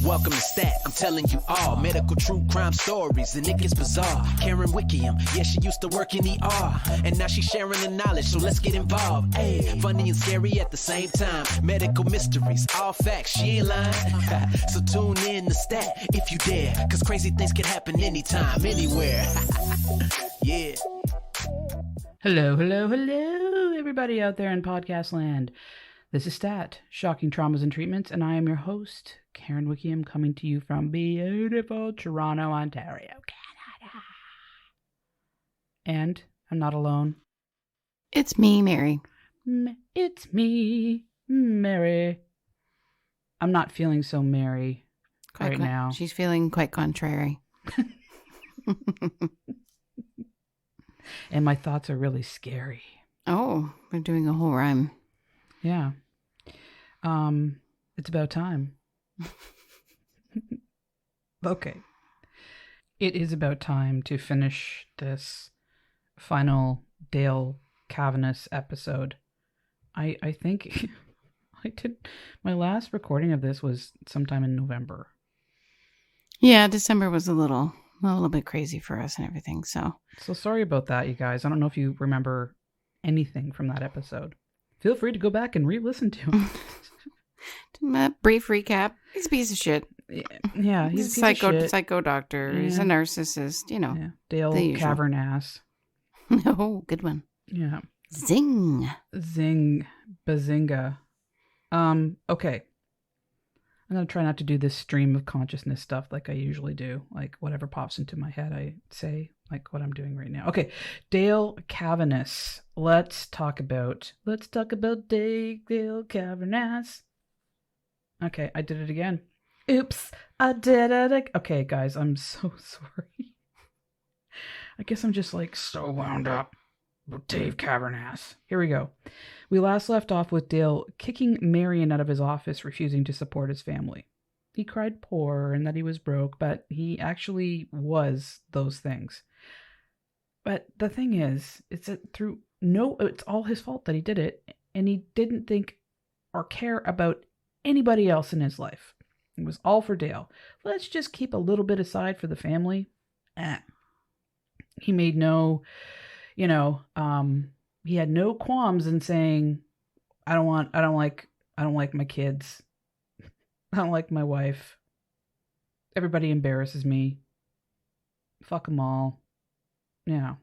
Welcome to Stat, I'm telling you all medical true crime stories, and it gets bizarre. Karen Wickham, yeah, she used to work in ER, and now she's sharing the knowledge, so let's get involved. Hey, funny and scary at the same time. Medical mysteries, all facts, she ain't lying. So tune in to Stat if you dare, cause crazy things can happen anytime, anywhere. Yeah. Hello, everybody out there in podcast land. This is Stat, Shocking Traumas and Treatments, and I am your host, Karen Wickham, coming to you from beautiful Toronto, Ontario, Canada. And I'm not alone. It's me, Mary. It's me, Mary. I'm not feeling so merry right now. She's feeling quite contrary. And my thoughts are really scary. Oh, we're doing a whole rhyme. Yeah. It's about time. Okay. It is about time to finish this final Dale Cavaness episode. I think I did my last recording of this was sometime in November. Yeah, December was a little bit crazy for us and everything, so sorry about that, you guys. I don't know if you remember anything from that episode. Feel free to go back and re-listen to it. Brief recap. He's a piece of shit. Yeah, he's a psycho doctor. Yeah. He's a narcissist, you know. Yeah. Dale Cavaness. Oh, good one. Yeah. Zing. Bazinga. Okay. I'm going to try not to do this stream of consciousness stuff like I usually do. Like whatever pops into my head, I say, like what I'm doing right now. Okay. Dale Cavaness. Let's talk about Dale Cavaness. Okay, I did it again. Oops, I did it. Okay, guys, I'm so sorry. I guess I'm just like so wound up with Dave Cavaness. Here we go. We last left off with Dale kicking Marion out of his office, refusing to support his family. He cried poor and that he was broke, but he actually was those things. But the thing is, it's that it's all his fault that he did it, and he didn't think or care about anybody else in his life. It was all for Dale. Let's just keep a little bit aside for the family. He made he had no qualms in saying, I don't like my kids. I don't like my wife. Everybody embarrasses me. Fuck them all. Yeah.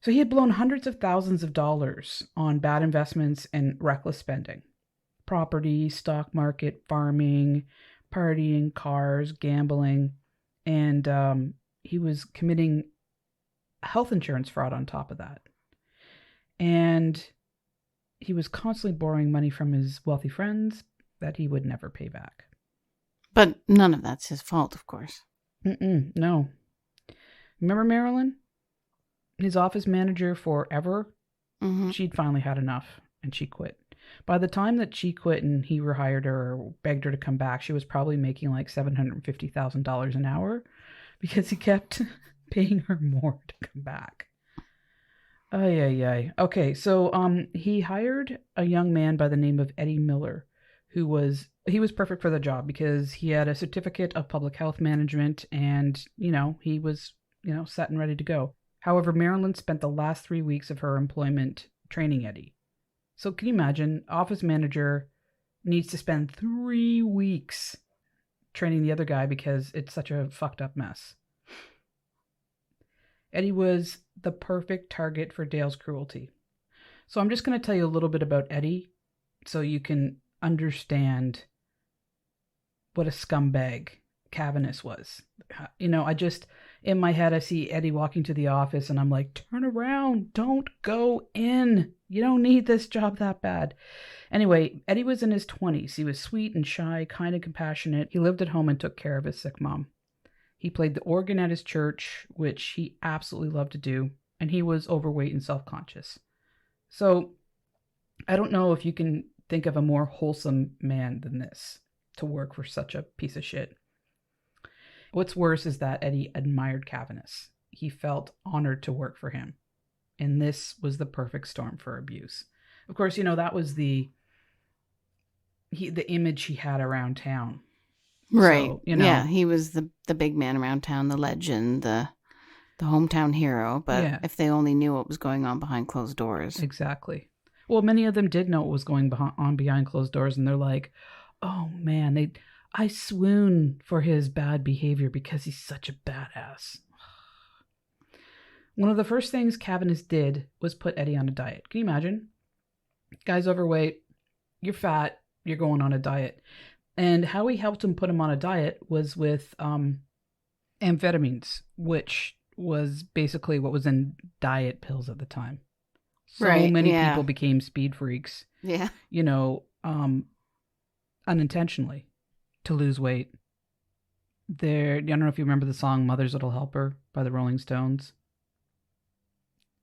So he had blown hundreds of thousands of dollars on bad investments and reckless spending. Property, stock market, farming, partying, cars, gambling, and he was committing health insurance fraud on top of that. And he was constantly borrowing money from his wealthy friends that he would never pay back. But none of that's his fault, of course. No. Remember Marilyn? His office manager forever? Mm-hmm. She'd finally had enough, and she quit. By the time that she quit and he rehired her or begged her to come back, she was probably making like $750,000 an hour because he kept paying her more to come back. Ay. Okay, so he hired a young man by the name of Eddie Miller, he was perfect for the job because he had a certificate of public health management and, he was, set and ready to go. However, Marilyn spent the last 3 weeks of her employment training Eddie. So can you imagine, office manager needs to spend 3 weeks training the other guy because it's such a fucked up mess. Eddie was the perfect target for Dale's cruelty. So I'm just going to tell you a little bit about Eddie so you can understand what a scumbag Cavaness was. In my head, I see Eddie walking to the office and I'm like, turn around, don't go in. You don't need this job that bad. Anyway, Eddie was in his 20s. He was sweet and shy, kind and compassionate. He lived at home and took care of his sick mom. He played the organ at his church, which he absolutely loved to do, and he was overweight and self-conscious. So I don't know if you can think of a more wholesome man than this to work for such a piece of shit. What's worse is that Eddie admired Cavaness. He felt honored to work for him. And this was the perfect storm for abuse. Of course, that was the image he had around town. Right. So, Yeah, he was the big man around town, the legend, the hometown hero. But yeah, if they only knew what was going on behind closed doors. exactly. Well, many of them did know what was going on behind closed doors, and they're like, "Oh man, I swoon for his bad behavior because he's such a badass." One of the first things Cavaness did was put Eddie on a diet. Can you imagine? Guy's overweight, you're fat, you're going on a diet. And how he helped him put him on a diet was with amphetamines, which was basically what was in diet pills at the time. So many people became speed freaks. Yeah. Unintentionally to lose weight. I don't know if you remember the song Mother's Little Helper by the Rolling Stones.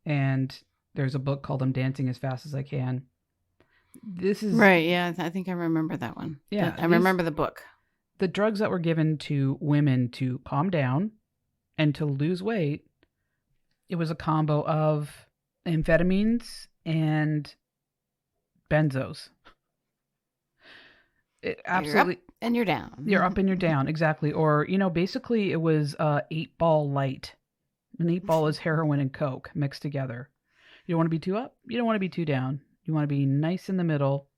And there's a book called I'm Dancing as Fast as I Can. This is right. Yeah, I think I remember that one. Yeah, I remember the book. The drugs that were given to women to calm down and to lose weight, it was a combo of amphetamines and benzos. Absolutely. You're up and you're down. You're up and you're down, exactly. Or, basically it was 8-ball light. An 8-ball is heroin and coke mixed together. You don't want to be too up. You don't want to be too down. You want to be nice in the middle.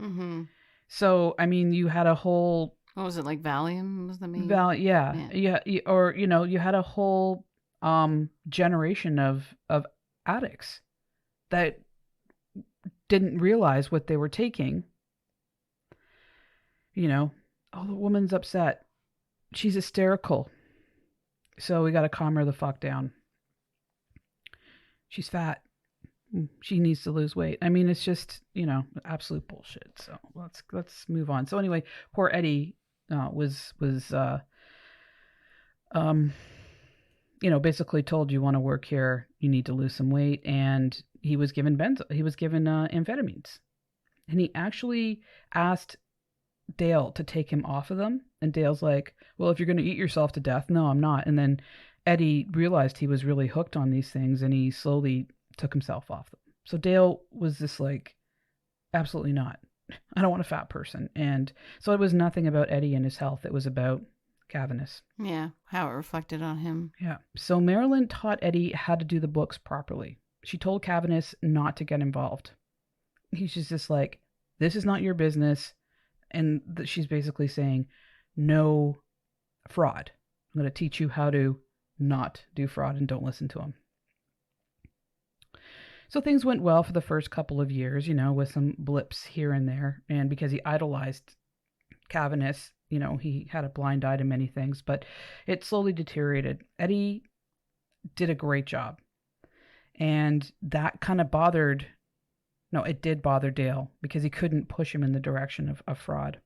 Mm-hmm. So, I mean, you had a whole... What was it, like Valium was the main? Yeah. Or, you had a whole generation of addicts that didn't realize what they were taking. The woman's upset. She's hysterical. So we got to calm her the fuck down. She's fat. She needs to lose weight. I mean, it's just, absolute bullshit. So let's move on. So anyway, poor Eddie was basically told, you want to work here, you need to lose some weight, and he was given amphetamines, and he actually asked Dale to take him off of them, and Dale's like, well, if you're going to eat yourself to death, no, I'm not. And then Eddie realized he was really hooked on these things, and he slowly took himself off them. So Dale was just like, absolutely not. I don't want a fat person. And so it was nothing about Eddie and his health. It was about Cavaness. Yeah, how it reflected on him. Yeah. So Marilyn taught Eddie how to do the books properly. She told Cavaness not to get involved. He's just like, this is not your business. And she's basically saying, no fraud. I'm going to teach you how to not do fraud, and don't listen to him. So things went well for the first couple of years, with some blips here and there. And because he idolized Cavaness, he had a blind eye to many things, but it slowly deteriorated. Eddie did a great job. And that kind of it did bother Dale, because he couldn't push him in the direction of fraud.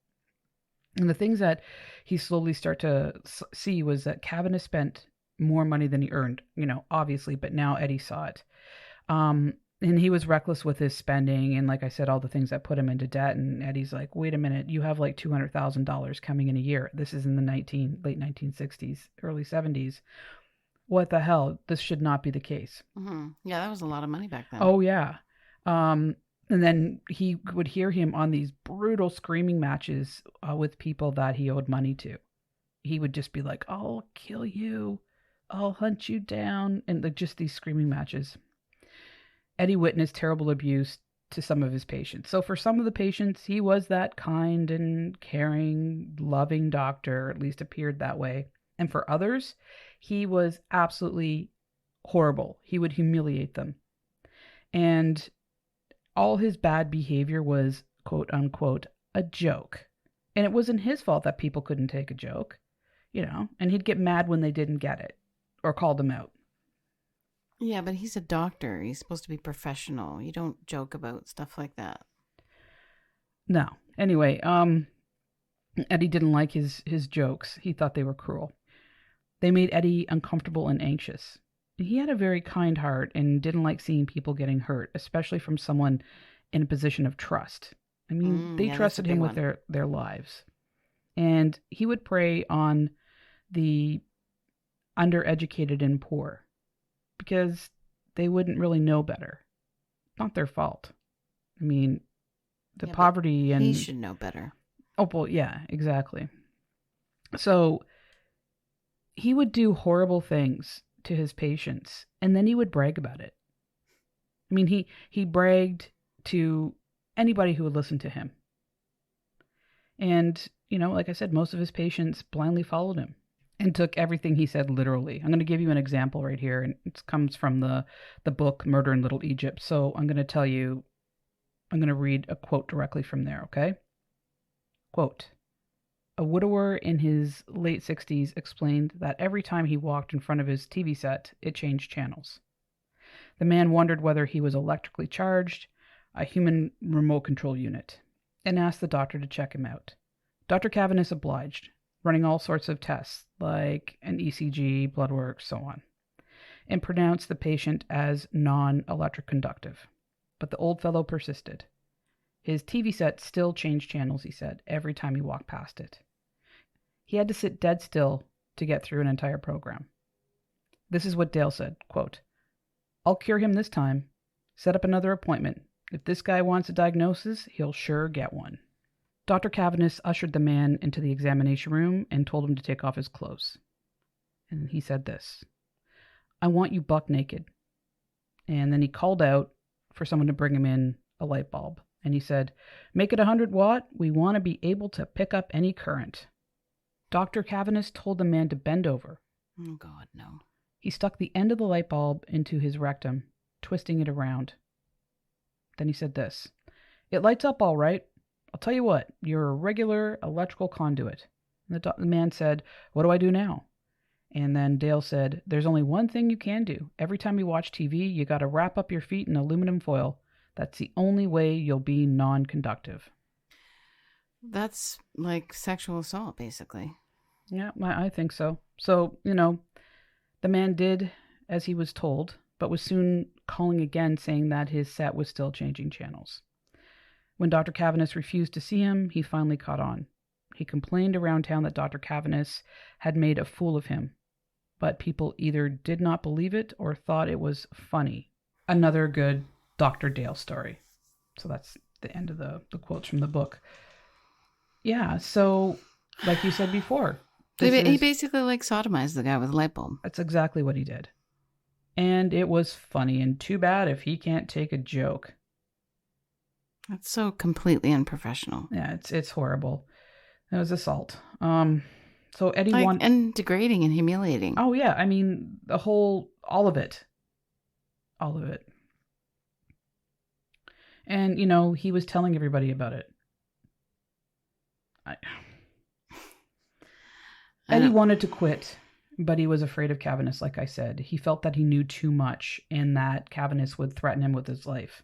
And the things that he slowly started to see was that Cavaness spent more money than he earned, obviously, but now Eddie saw it. And he was reckless with his spending, and like I said, all the things that put him into debt. And Eddie's like, wait a minute, you have like $200,000 coming in a year. This is in the late 1960s, early 70s. What the hell? This should not be the case. Mm-hmm. Yeah, that was a lot of money back then. Oh, yeah. And then he would hear him on these brutal screaming matches with people that he owed money to. He would just be like, I'll kill you. I'll hunt you down. And just these screaming matches. Eddie witnessed terrible abuse to some of his patients. So for some of the patients, he was that kind and caring, loving doctor, at least appeared that way. And for others, he was absolutely horrible. He would humiliate them. And all his bad behavior was, quote unquote, a joke. And it wasn't his fault that people couldn't take a joke, and he'd get mad when they didn't get it or called them out. Yeah, but he's a doctor. He's supposed to be professional. You don't joke about stuff like that. No. Anyway, Eddie didn't like his jokes. He thought they were cruel. They made Eddie uncomfortable and anxious. He had a very kind heart and didn't like seeing people getting hurt, especially from someone in a position of trust. I mean, they trusted him with their lives. And he would prey on the undereducated and poor, because they wouldn't really know better. Not their fault. I mean, the poverty and... He should know better. Oh, well, yeah, exactly. So he would do horrible things to his patients, and then he would brag about it. I mean, he bragged to anybody who would listen to him. And, like I said, most of his patients blindly followed him and took everything he said literally. I'm going to give you an example right here, and it comes from the book Murder in Little Egypt. So I'm going to read a quote directly from there, okay? Quote, "A widower in his late 60s explained that every time he walked in front of his TV set, it changed channels. The man wondered whether he was electrically charged, a human remote control unit, and asked the doctor to check him out. Dr. Cavaness obliged, running all sorts of tests, like an ECG, blood work, so on, and pronounced the patient as non-electric conductive. But the old fellow persisted. His TV set still changed channels, he said, every time he walked past it. He had to sit dead still to get through an entire program. This is what Dale said, quote, "I'll cure him this time. Set up another appointment. If this guy wants a diagnosis, he'll sure get one." Dr. Cavaness ushered the man into the examination room and told him to take off his clothes. And he said this, "I want you buck naked." And then he called out for someone to bring him in a light bulb. And he said, "Make it 100 watt. We want to be able to pick up any current." Dr. Cavaness told the man to bend over. Oh, God, no. He stuck the end of the light bulb into his rectum, twisting it around. Then he said this, "It lights up all right. I'll tell you what, you're a regular electrical conduit." And the man said, "What do I do now?" And then Dale said, "There's only one thing you can do. Every time you watch TV, you got to wrap up your feet in aluminum foil. That's the only way you'll be non-conductive." That's like sexual assault, basically. Yeah, I think so. So, the man did as he was told, but was soon calling again saying that his set was still changing channels. When Dr. Cavaness refused to see him, he finally caught on. He complained around town that Dr. Cavaness had made a fool of him, but people either did not believe it or thought it was funny. Another good Dr. Dale story. So that's the end of the quotes from the book. Yeah, so like you said before. He basically sodomized the guy with a light bulb. That's exactly what he did. And it was funny, and too bad if he can't take a joke. That's so completely unprofessional. Yeah, it's horrible. It was assault. So Eddie wanted... and degrading and humiliating. Oh, yeah. I mean, all of it. All of it. And, he was telling everybody about it. Eddie wanted to quit, but he was afraid of Cavaness, like I said. He felt that he knew too much and that Cavaness would threaten him with his life.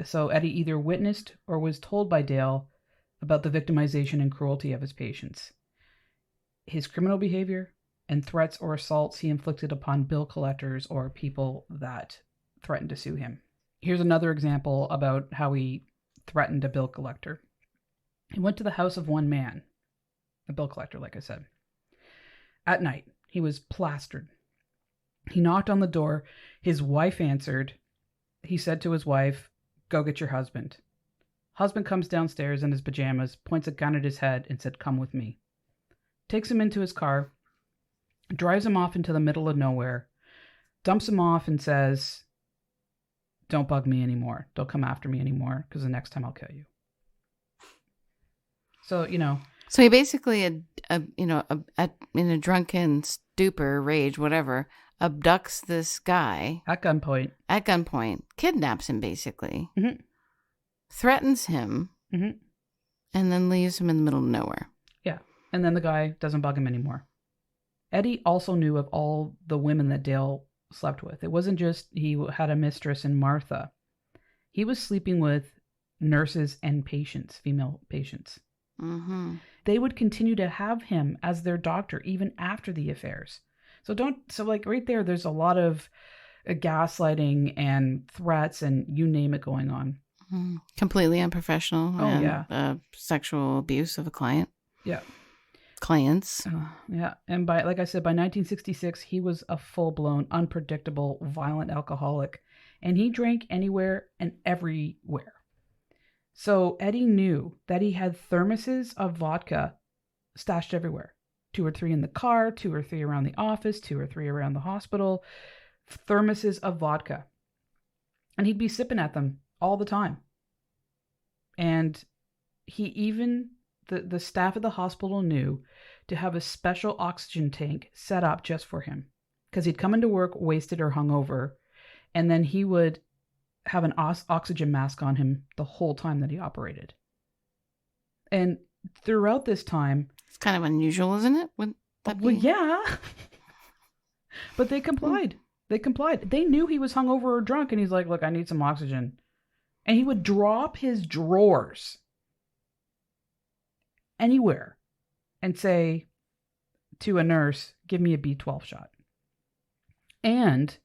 So Eddie either witnessed or was told by Dale about the victimization and cruelty of his patients, his criminal behavior, and threats or assaults he inflicted upon bill collectors or people that threatened to sue him. Here's another example about how he threatened a bill collector. He went to the house of one man, a bill collector, like I said. At night, he was plastered. He knocked on the door. His wife answered. He said to his wife, "Go get your husband." Husband comes downstairs in his pajamas, points a gun at his head, and said, "Come with me." Takes him into his car, drives him off into the middle of nowhere, dumps him off and says, "Don't bug me anymore. Don't come after me anymore, because the next time I'll kill you." So, So he basically, in a drunken stupor, rage, whatever, abducts this guy. At gunpoint. Kidnaps him, basically. Mm-hmm. Threatens him. Mm-hmm. And then leaves him in the middle of nowhere. Yeah. And then the guy doesn't bug him anymore. Eddie also knew of all the women that Dale slept with. It wasn't just he had a mistress in Martha. He was sleeping with nurses and patients, female patients. Mm-hmm. They would continue to have him as their doctor even after the affairs. So right there, there's a lot of gaslighting and threats and you name it going on. Mm-hmm. Completely unprofessional. Oh, yeah. Sexual abuse of a client. Yeah. Clients. Yeah. And by 1966, he was a full-blown, unpredictable, violent alcoholic. And he drank anywhere and everywhere. So Eddie knew that he had thermoses of vodka stashed everywhere. 2 or 3 in the car, 2 or 3 around the office, 2 or 3 around the hospital. Thermoses of vodka. And he'd be sipping at them all the time. And he even, the staff at the hospital knew to have a special oxygen tank set up just for him. Because he'd come into work wasted or hungover, and then he would have an oxygen mask on him the whole time that he operated. And throughout this time... It's kind of unusual, isn't it? Would that be? Well, yeah. But they complied. They complied. They knew he was hungover or drunk, and he's like, look, I need some oxygen. And he would drop his drawers anywhere and say to a nurse, give me a B12 shot. And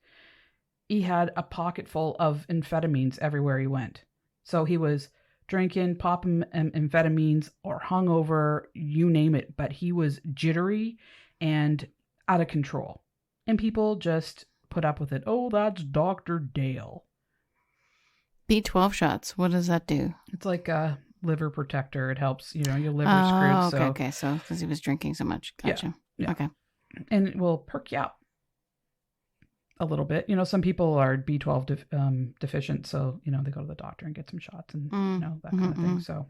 he had a pocket full of amphetamines everywhere he went. So he was drinking, popping amphetamines or hungover, you name it. But he was jittery and out of control. And people just put up with it. Oh, that's Dr. Dale. B12 shots. What does that do? It's like a liver protector. It helps, your liver's Oh, screwed. okay. So because he was drinking so much. Gotcha. Yeah. Okay. And it will perk you up a little bit. Some people are B12 deficient, so they go to the doctor and get some shots and that kind of thing. So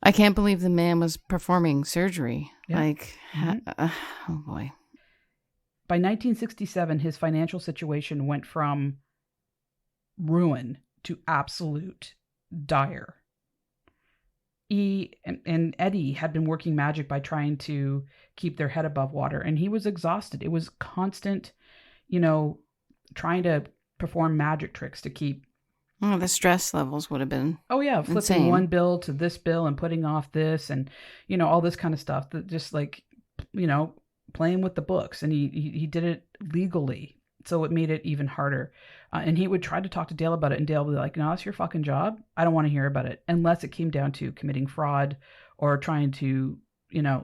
I can't believe the man was performing surgery. Yeah. Oh boy. By 1967, his financial situation went from ruin to absolute dire. He and Eddie had been working magic by trying to keep their head above water, and he was exhausted. It was constant, trying to perform magic tricks to keep... Oh, the stress levels would have been... Oh, yeah, flipping insane. one bill to this bill and putting off this and, all this kind of stuff. That just like, playing with the books. And he did it legally, so it made it even harder. And he would try to talk to Dale about it, and Dale would be like, no, that's your fucking job. I don't want to hear about it, unless it came down to committing fraud or trying to,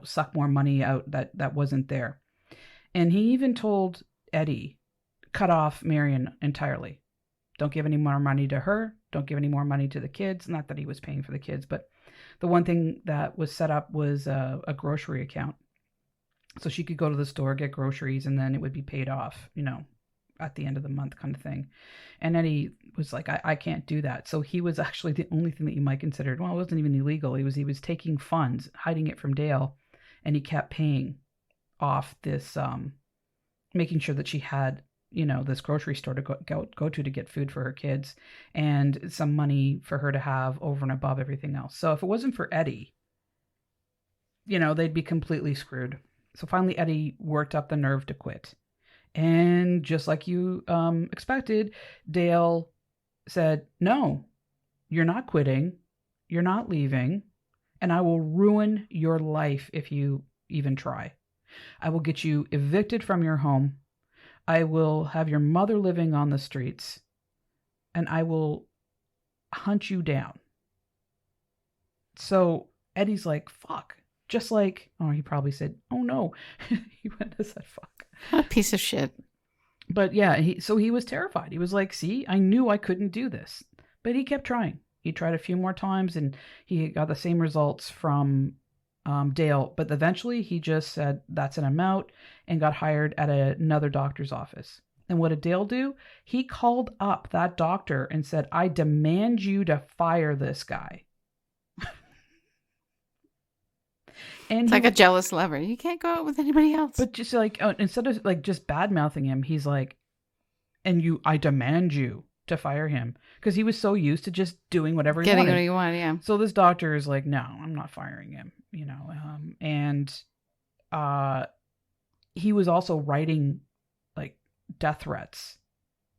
suck more money out that wasn't there. And he even told Eddie, cut off Marion entirely. Don't give any more money to her. Don't give any more money to the kids. Not that he was paying for the kids, but the one thing that was set up was a grocery account. So she could go to the store, get groceries, and then it would be paid off, at the end of the month kind of thing. And Eddie was like, I can't do that. So he was actually the only thing that you might consider, well, it wasn't even illegal. He was taking funds, hiding it from Dale, and he kept paying off this, making sure that she had, this grocery store to go to get food for her kids and some money for her to have over and above everything else. So if it wasn't for Eddie, they'd be completely screwed. So finally, Eddie worked up the nerve to quit. And just like you expected, Dale said, no, you're not quitting. You're not leaving. And I will ruin your life if you even try. I will get you evicted from your home. I will have your mother living on the streets. And I will hunt you down. So Eddie's like, fuck. Just like, he probably said, oh no. He went and said, fuck. What a piece of shit. But yeah, he was terrified. He was like, see, I knew I couldn't do this. But he kept trying. He tried a few more times and he got the same results from Dale. But eventually he just said, that's it, I'm out, and got hired at another doctor's office. And what did Dale do? He called up that doctor and said, I demand you to fire this guy. And it's like a jealous lover. You can't go out with anybody else. But just like, instead of like just bad mouthing him, he's like, I demand you to fire him. Because he was so used to just doing whatever he wanted. Getting what you want, yeah. So this doctor is like, no, I'm not firing him, and he was also writing like death threats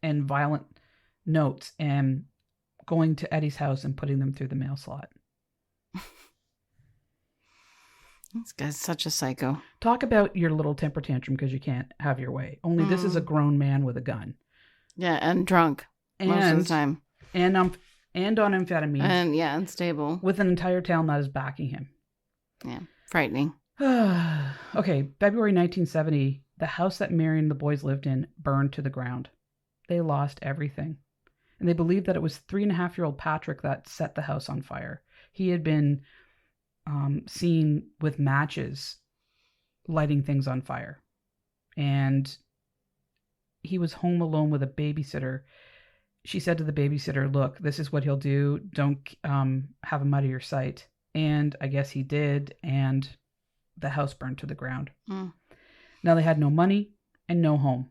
and violent notes and going to Eddie's house and putting them through the mail slot. This guy's such a psycho. Talk about your little temper tantrum because you can't have your way. Only this is a grown man with a gun. Yeah, and drunk most of the time. And on amphetamines. And unstable. With an entire town that is backing him. Yeah, frightening. Okay, February 1970, the house that Mary and the boys lived in burned to the ground. They lost everything. And they believed that it was 3.5-year-old Patrick that set the house on fire. He had been seen with matches lighting things on fire. And he was home alone with a babysitter. She said to the babysitter, look, this is what he'll do. Don't have him out of your sight. And I guess he did. And the house burned to the ground. Mm. Now they had no money and no home.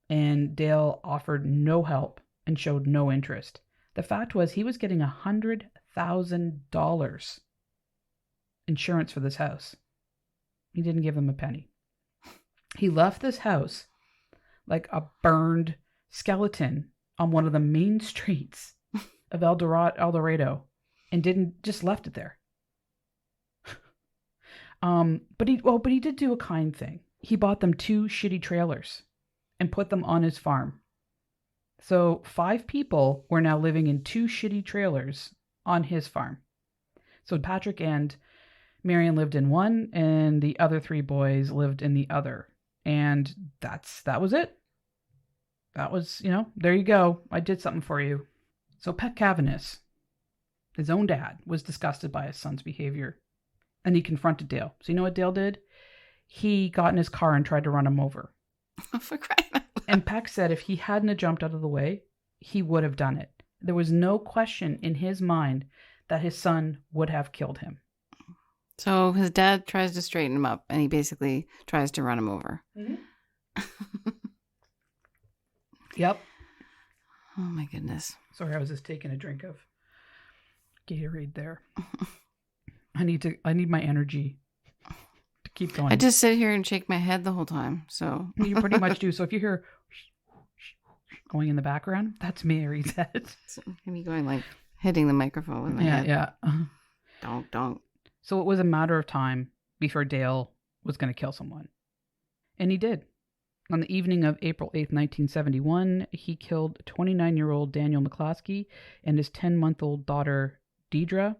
And Dale offered no help and showed no interest. The fact was he was getting $100,000 insurance for this house. He didn't give them a penny. He left this house like a burned skeleton on one of the main streets of Eldorado, and just left it there. But he did do a kind thing. He bought them 2 shitty trailers and put them on his farm. So 5 people were now living in 2 shitty trailers on his farm. So Patrick and Marion lived in one, and the other 3 boys lived in the other. And that was it. That was, there you go. I did something for you. So Pet Cavaness, his own dad, was disgusted by his son's behavior. And he confronted Dale. So you know what Dale did? He got in his car and tried to run him over. For crying out loud. And Peck said if he hadn't jumped out of the way, he would have done it. There was no question in his mind that his son would have killed him. So his dad tries to straighten him up, and he basically tries to run him over. Mm-hmm. Yep. Oh my goodness. Sorry, I was just taking a drink of Gatorade there. I need my energy to keep going. I just sit here and shake my head the whole time. So you pretty much do. So if you hear going in the background, that's Mary's head. So me going like hitting the microphone with my head. Yeah. Don't. So it was a matter of time before Dale was going to kill someone. And he did. On the evening of April 8th, 1971, he killed 29-year-old Daniel McCloskey and his 10-month-old daughter, Deidre,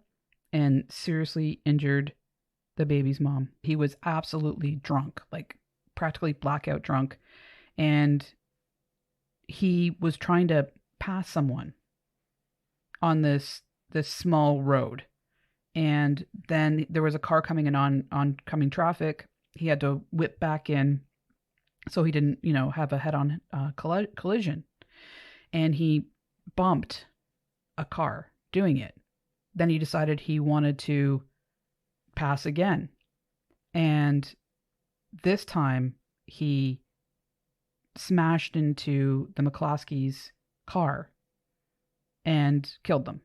and seriously injured the baby's mom. He was absolutely drunk, like practically blackout drunk. And he was trying to pass someone on this small road. And then there was a car coming in on oncoming traffic. He had to whip back in so he didn't, have a head-on collision. And he bumped a car doing it. Then he decided he wanted to pass again. And this time he smashed into the McCloskeys' car and killed them.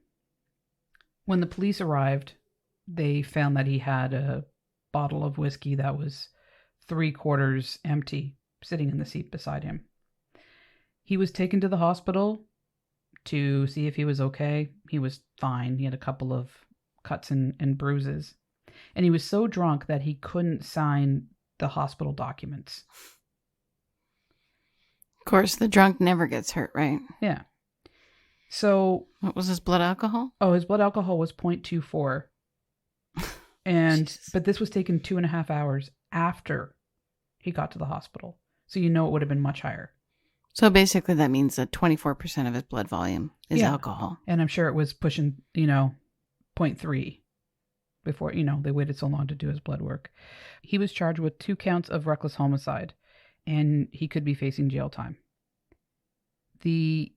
When the police arrived, they found that he had a bottle of whiskey that was 3/4 empty sitting in the seat beside him. He was taken to the hospital to see if he was okay. He was fine. He had a couple of cuts and bruises. And he was so drunk that he couldn't sign the hospital documents. Of course, the drunk never gets hurt, right? Yeah. So... What was his blood alcohol? Oh, his blood alcohol was 0.24. But this was taken 2.5 hours after he got to the hospital. So it would have been much higher. So basically that means that 24% of his blood volume is alcohol. And I'm sure it was pushing, 0.3 before, they waited so long to do his blood work. He was charged with 2 counts of reckless homicide, and he could be facing jail time. The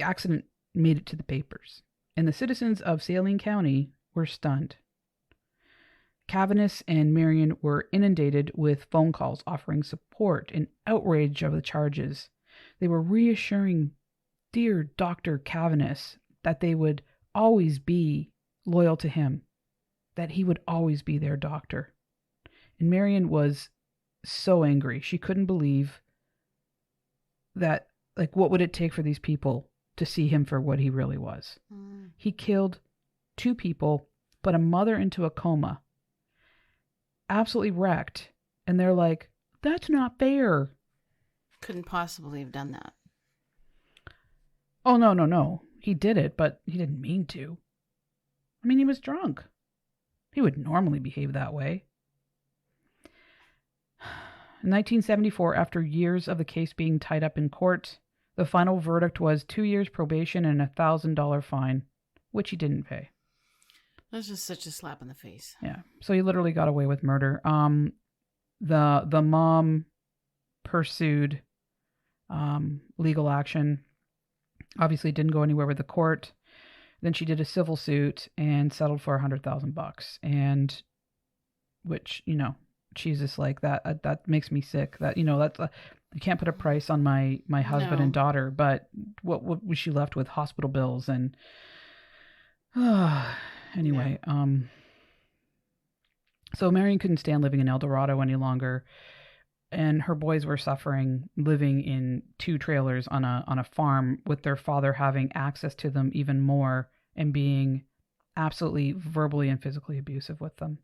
accident made it to the papers, and the citizens of Saline County were stunned. Cavaness and Marion were inundated with phone calls offering support and outrage of the charges. They were reassuring dear Dr. Cavaness that they would always be loyal to him, that he would always be their doctor. And Marion was so angry. She couldn't believe that, what would it take for these people to see him for what he really was? Mm. He killed 2 people, put a mother into a coma, absolutely wrecked. And they're like, that's not fair. Couldn't possibly have done that. Oh, no. He did it, but he didn't mean to. I mean, he was drunk. He would normally behave that way. In 1974, after years of the case being tied up in court, the final verdict was 2 years probation and a $1,000 fine, which he didn't pay. That's just such a slap in the face. Yeah. So he literally got away with murder. The mom pursued legal action. Obviously didn't go anywhere with the court. Then she did a civil suit and settled for $100,000. And which, Jesus, like that makes me sick. That, that's you can't put a price on my husband and daughter, but what was she left with? Hospital bills and anyway, so Marion couldn't stand living in Eldorado any longer, and her boys were suffering living in 2 trailers on a farm, with their father having access to them even more and being absolutely verbally and physically abusive with them.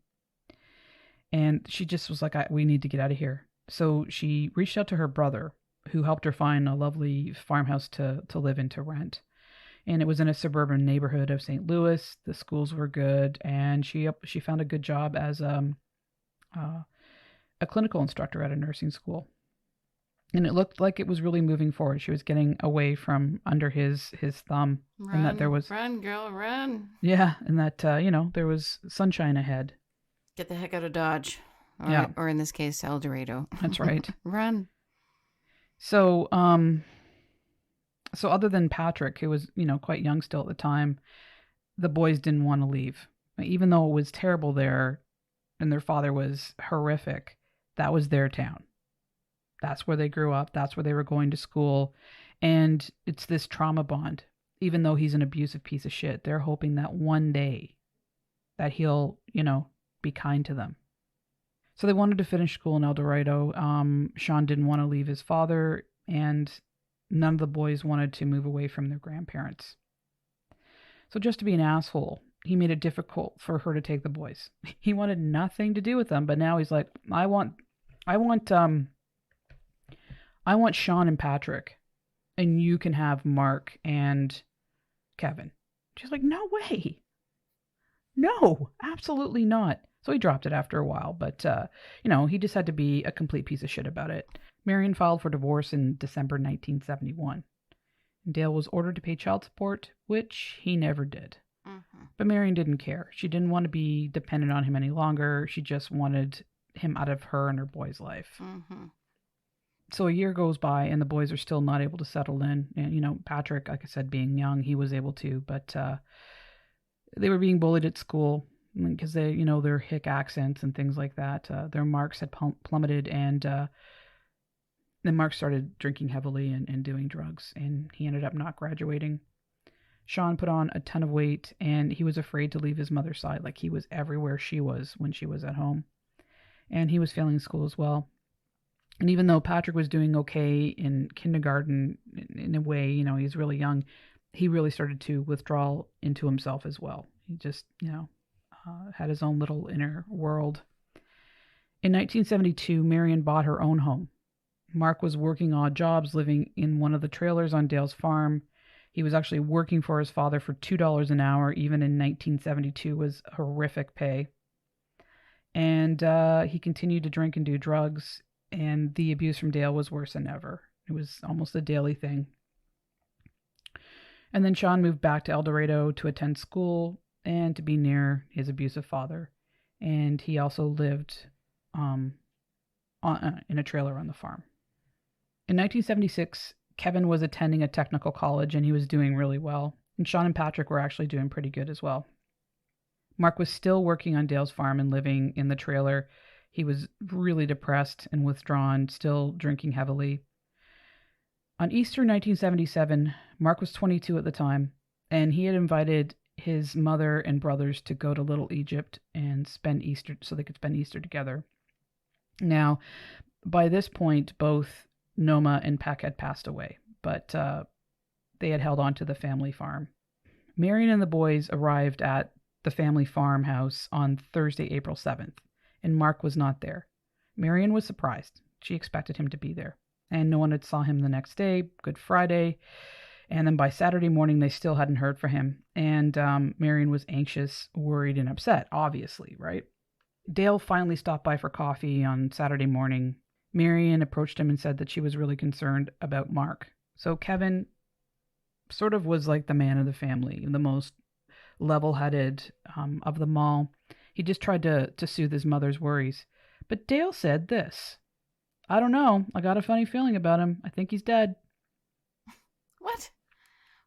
And she just was like, we need to get out of here. So she reached out to her brother, who helped her find a lovely farmhouse to live in, to rent. And it was in a suburban neighborhood of St. Louis. The schools were good, and she found a good job as a clinical instructor at a nursing school. And it looked like it was really moving forward. She was getting away from under his thumb, and that there was run, girl, run. Yeah, and that there was sunshine ahead. Get the heck out of Dodge, or in this case, Eldorado. That's right. Run. So, so other than Patrick, who was quite young still at the time, the boys didn't want to leave, even though it was terrible there, and their father was horrific. That was their town. That's where they grew up. That's where they were going to school. And it's this trauma bond. Even though he's an abusive piece of shit, they're hoping that one day that he'll, be kind to them. So they wanted to finish school in Eldorado. Sean didn't want to leave his father, and none of the boys wanted to move away from their grandparents. So just to be an asshole, he made it difficult for her to take the boys. He wanted nothing to do with them, but now he's like, I want Sean and Patrick, and you can have Mark and Kevin. She's like, no way. No, absolutely not. So he dropped it after a while, but, he just had to be a complete piece of shit about it. Marion filed for divorce in December 1971. Dale was ordered to pay child support, which he never did. Mm-hmm. But Marion didn't care. She didn't want to be dependent on him any longer. She just wanted him out of her and her boy's life. Mm-hmm. So a year goes by, and the boys are still not able to settle in. And, Patrick, like I said, being young, he was able to, but they were being bullied at school because they, their hick accents and things like that. Their marks had plummeted, and then Mark started drinking heavily and doing drugs, and he ended up not graduating. Sean put on a ton of weight, and he was afraid to leave his mother's side. Like, he was everywhere she was when she was at home. And he was failing school as well. And even though Patrick was doing okay in kindergarten, in a way, he's really young, he really started to withdraw into himself as well. He just, had his own little inner world. In 1972, Marion bought her own home. Mark was working odd jobs, living in one of the trailers on Dale's farm. He was actually working for his father for $2 an hour, even in 1972 was horrific pay. And he continued to drink and do drugs, and the abuse from Dale was worse than ever. It was almost a daily thing. And then Sean moved back to Eldorado to attend school and to be near his abusive father. And he also lived in a trailer on the farm. In 1976, Kevin was attending a technical college, and he was doing really well. And Sean and Patrick were actually doing pretty good as well. Mark was still working on Dale's farm and living in the trailer. He was really depressed and withdrawn, still drinking heavily. On Easter 1977, Mark was 22 at the time, and he had invited his mother and brothers to go to Little Egypt and spend Easter, so they could spend Easter together. Now, by this point, both Noma and Peck had passed away, but they had held on to the family farm. Marion and the boys arrived at the family farmhouse on Thursday, April 7th, and Mark was not there. Marion was surprised. She expected him to be there, and no one had saw him the next day, Good Friday, and then by Saturday morning, they still hadn't heard from him, and Marion was anxious, worried, and upset, obviously, right? Dale finally stopped by for coffee on Saturday morning. Marion approached him and said that she was really concerned about Mark. So Kevin sort of was like the man of the family, the most level-headed of them all. He just tried to soothe his mother's worries. But Dale said this: "I don't know. I got a funny feeling about him. I think he's dead." What?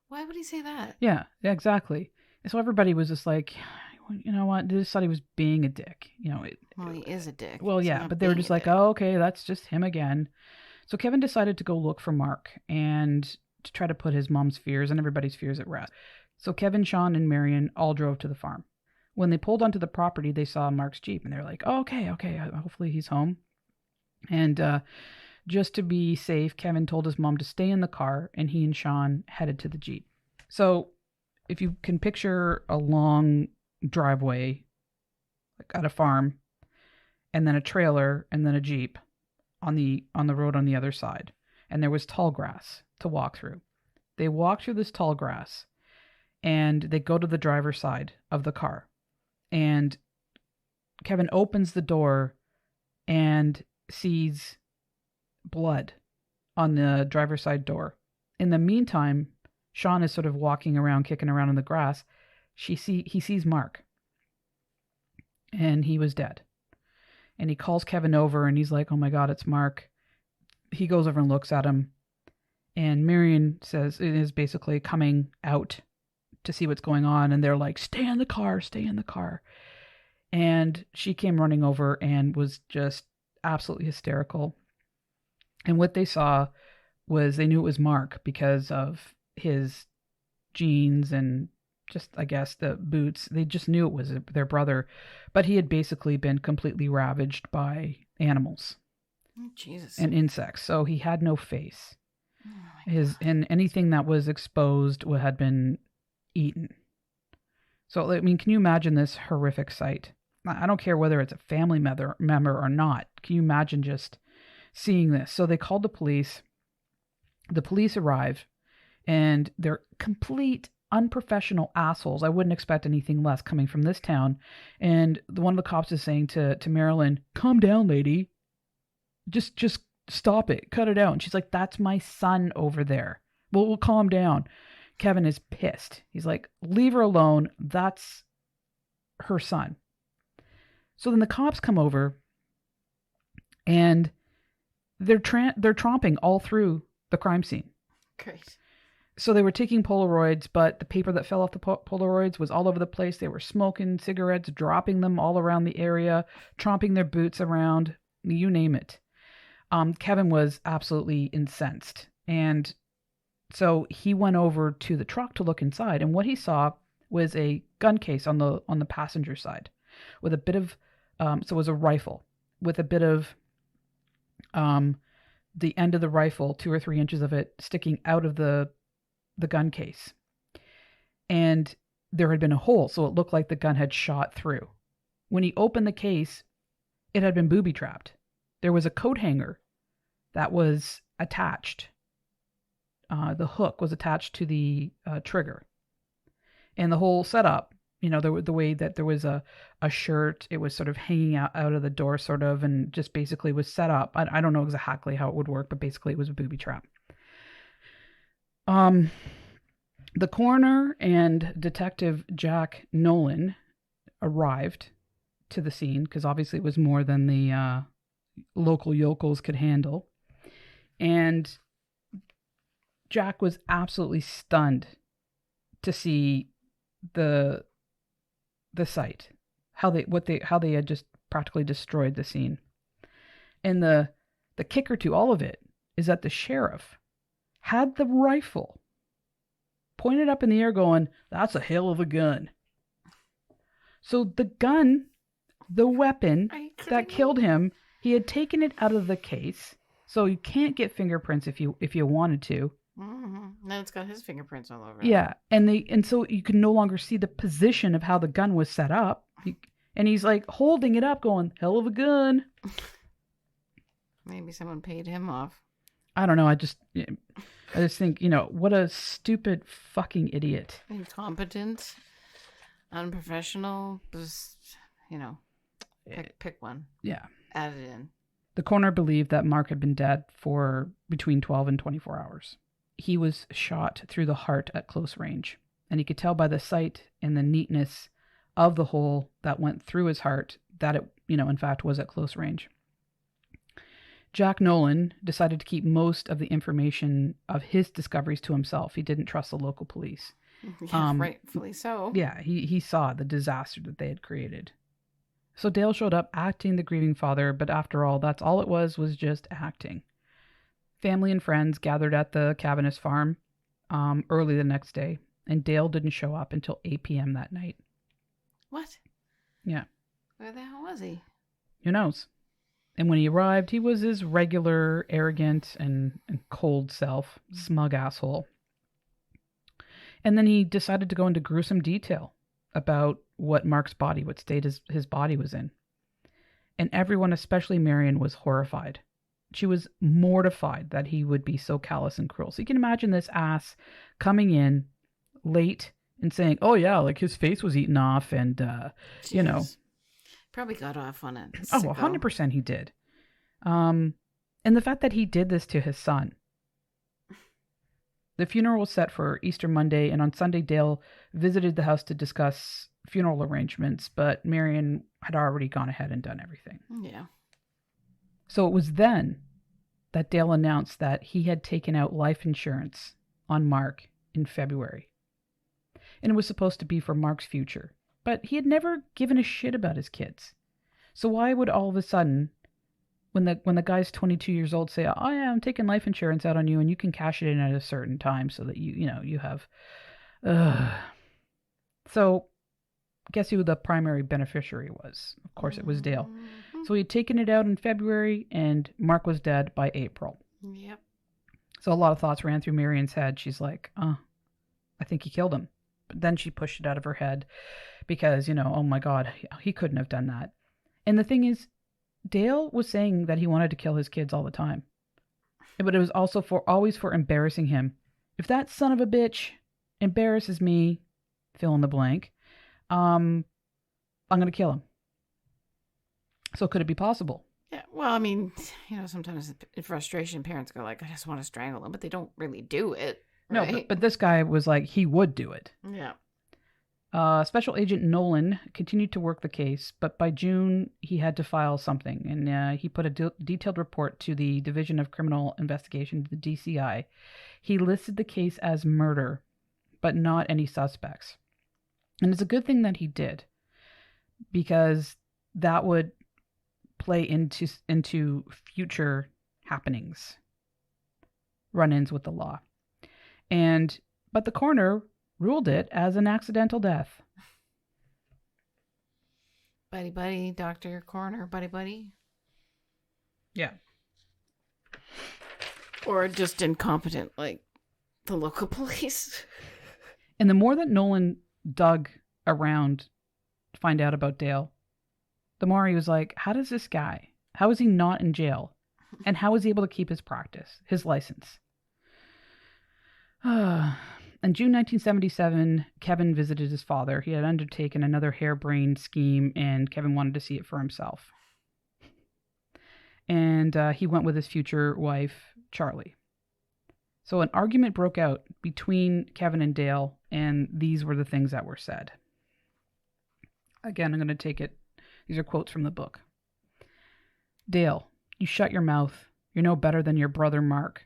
Why would he say that? Yeah, exactly. And so everybody was just like, you know what? They just thought he was being a dick. Well, he is a dick. Well, He's yeah, not but they were being just a like, dick. oh, okay, that's just him again. So Kevin decided to go look for Mark and to try to put his mom's fears and everybody's fears at rest. So Kevin, Sean, and Marion all drove to the farm. When they pulled onto the property, they saw Mark's Jeep, and they're like, oh, okay, hopefully he's home. And just to be safe, Kevin told his mom to stay in the car, and he and Sean headed to the Jeep. So if you can picture a long driveway like at a farm, and then a trailer, and then a Jeep on the road on the other side, and there was tall grass to walk through. They walk through this tall grass, and they go to the driver's side of the car, and Kevin opens the door and sees blood on the driver's side door. In the meantime, Sean is sort of walking around, kicking around in the grass. He sees Mark, and he was dead. And he calls Kevin over, and he's like, oh my God, it's Mark. He goes over and looks at him, and Marion says it is basically coming out to see what's going on, and they're like, stay in the car. And she came running over and was just absolutely hysterical. And what they saw was, they knew it was Mark because of his jeans and just, I guess, the boots. They just knew it was their brother, but he had basically been completely ravaged by animals. Oh, Jesus. And insects. So he had no face. Oh And anything that was exposed had been eaten. So, I mean, can you imagine this horrific sight? I don't care whether it's a family member or not. Can you imagine just seeing this? So they called the police. The police arrived, and they're complete unprofessional assholes. I wouldn't expect anything less coming from this town. And one of the cops is saying to Marilyn, calm down, lady. Just stop it. Cut it out. And she's like, that's my son over there. We'll calm down. Kevin is pissed. He's like, leave her alone. That's her son. So then the cops come over, and they're tromping all through the crime scene. Great. So they were taking Polaroids, but the paper that fell off the Polaroids was all over the place. They were smoking cigarettes, dropping them all around the area, tromping their boots around, you name it. Kevin was absolutely incensed. And so he went over to the truck to look inside, and what he saw was a gun case on the passenger side with a bit of, so it was a rifle with a bit of the end of the rifle, 2 or 3 inches of it sticking out of the gun case. And there had been a hole, so it looked like the gun had shot through. When he opened the case, it had been booby-trapped. There was a coat hanger that was attached. The hook was attached to the trigger. And the whole setup, the way that there was a shirt, it was sort of hanging out of the door, sort of, and just basically was set up. I don't know exactly how it would work, but basically it was a booby trap. The coroner and Detective Jack Nolan arrived to the scene, because obviously it was more than the local yokels could handle. And Jack was absolutely stunned to see the site, how they had just practically destroyed the scene. And the kicker to all of it is that the sheriff had the rifle pointed up in the air going, that's a hell of a gun. So the gun, the weapon that killed him, he had taken it out of the case. So you can't get fingerprints if you wanted to. Mm-hmm. Now it's got his fingerprints all over it. Yeah, and so you can no longer see the position of how the gun was set up. And he's like holding it up going, hell of a gun. Maybe someone paid him off. I don't know. I just think, what a stupid fucking idiot. Incompetent, unprofessional, just, pick one. Yeah. Add it in. The coroner believed that Mark had been dead for between 12 and 24 hours. He was shot through the heart at close range. And he could tell by the sight and the neatness of the hole that went through his heart that it, in fact, was at close range. Jack Nolan decided to keep most of the information of his discoveries to himself. He didn't trust the local police. Yeah, rightfully so. Yeah, he saw the disaster that they had created. So Dale showed up acting the grieving father, but after all, that's all it was just acting. Family and friends gathered at the Cavaness farm early the next day, and Dale didn't show up until 8 p.m. that night. What? Yeah. Where the hell was he? Who knows? And when he arrived, he was his regular, arrogant, and cold self, smug asshole. And then he decided to go into gruesome detail about what Mark's body, what state his body was in. And everyone, especially Marion, was horrified. She was mortified that he would be so callous and cruel. So you can imagine this ass coming in late and saying, oh yeah, like his face was eaten off and, Probably got off on it. Oh, 100% he did. And the fact that he did this to his son. The funeral was set for Easter Monday, and on Sunday, Dale visited the house to discuss funeral arrangements, but Marion had already gone ahead and done everything. Yeah. So it was then that Dale announced that he had taken out life insurance on Mark in February. And it was supposed to be for Mark's future. But he had never given a shit about his kids. So why would all of a sudden, when the guy's 22 years old, say, oh yeah, I'm taking life insurance out on you and you can cash it in at a certain time so that you have... So guess who the primary beneficiary was? Of course it was Dale. Mm-hmm. So he had taken it out in February and Mark was dead by April. Yep. So a lot of thoughts ran through Marion's head. She's like, I think he killed him. But then she pushed it out of her head because, oh my God, he couldn't have done that. And the thing is, Dale was saying that he wanted to kill his kids all the time. But it was also always for embarrassing him. If that son of a bitch embarrasses me, fill in the blank, I'm going to kill him. So could it be possible? Yeah, well, I mean, sometimes in frustration, parents go like, I just want to strangle him, but they don't really do it. Right? No, but this guy was like, he would do it. Yeah. Special Agent Nolan continued to work the case, but by June, he had to file something, and he put a detailed report to the Division of Criminal Investigation, the DCI. He listed the case as murder, but not any suspects. And it's a good thing that he did, because that would play into future happenings, run-ins with the law. But the coroner ruled it as an accidental death. Buddy, doctor, coroner, buddy. Yeah. Or just incompetent, like the local police. And the more that Nolan dug around to find out about Dale, the more he was like, how is he not in jail? And how is he able to keep his practice, his license? In June 1977, Kevin visited his father. He had undertaken another harebrained scheme, and Kevin wanted to see it for himself. And he went with his future wife, Charlie. So an argument broke out between Kevin and Dale, and these were the things that were said. Again, I'm going to take it. These are quotes from the book. Dale, you shut your mouth. You're no better than your brother Mark.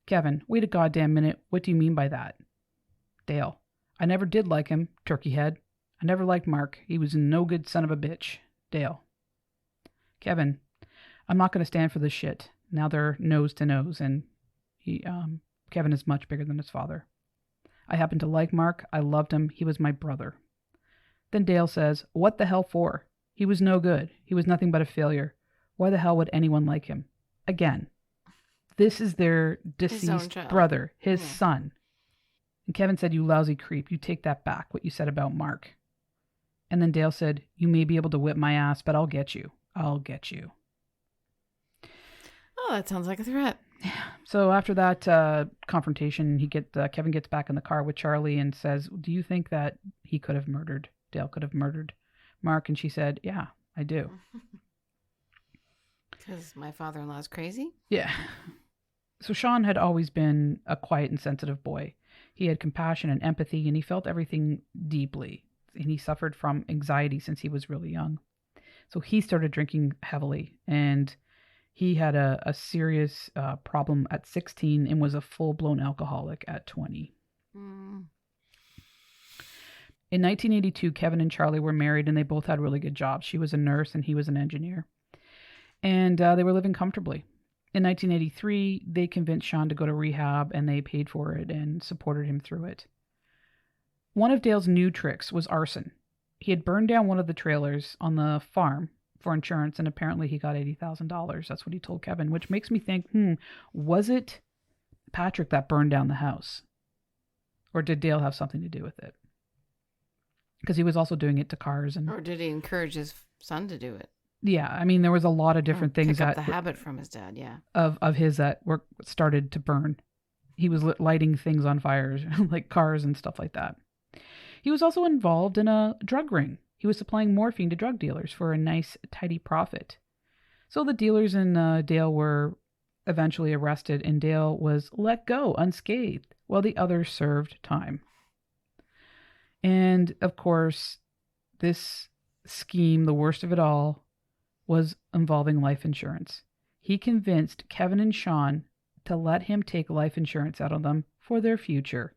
Kevin, wait a goddamn minute. What do you mean by that? Dale, I never did like him, turkey head. I never liked Mark. He was a no good son of a bitch. Dale. Kevin, I'm not going to stand for this shit. Now they're nose to nose, and Kevin is much bigger than his father. I happen to like Mark. I loved him. He was my brother. Then Dale says, what the hell for? He was no good. He was nothing but a failure. Why the hell would anyone like him? Again, this is their deceased brother, his son. And Kevin said, you lousy creep, you take that back, what you said about Mark. And then Dale said, you may be able to whip my ass, but I'll get you. I'll get you. Oh, that sounds like a threat. Yeah. So after that confrontation, Kevin gets back in the car with Charlie and says, do you think that Dale could have murdered Mark? And she said, yeah, I do. Because my father-in-law is crazy? Yeah. So Sean had always been a quiet and sensitive boy. He had compassion and empathy, and he felt everything deeply. And he suffered from anxiety since he was really young. So he started drinking heavily, and he had a serious problem at 16 and was a full-blown alcoholic at 20. Mm. In 1982, Kevin and Charlie were married, and they both had really good jobs. She was a nurse, and he was an engineer. And they were living comfortably. In 1983, they convinced Sean to go to rehab, and they paid for it and supported him through it. One of Dale's new tricks was arson. He had burned down one of the trailers on the farm for insurance, and apparently he got $80,000. That's what he told Kevin, which makes me think, was it Patrick that burned down the house? Or did Dale have something to do with it? Because he was also doing it to cars. Or did he encourage his son to do it? Yeah, I mean, there was a lot of different things pick up the habit from his dad, yeah. Of his that were started to burn. He was lighting things on fires, like cars and stuff like that. He was also involved in a drug ring. He was supplying morphine to drug dealers for a nice, tidy profit. So the dealers and Dale were eventually arrested, and Dale was let go unscathed, while the others served time. And, of course, this scheme, the worst of it all, was involving life insurance. He convinced Kevin and Sean to let him take life insurance out of them for their future.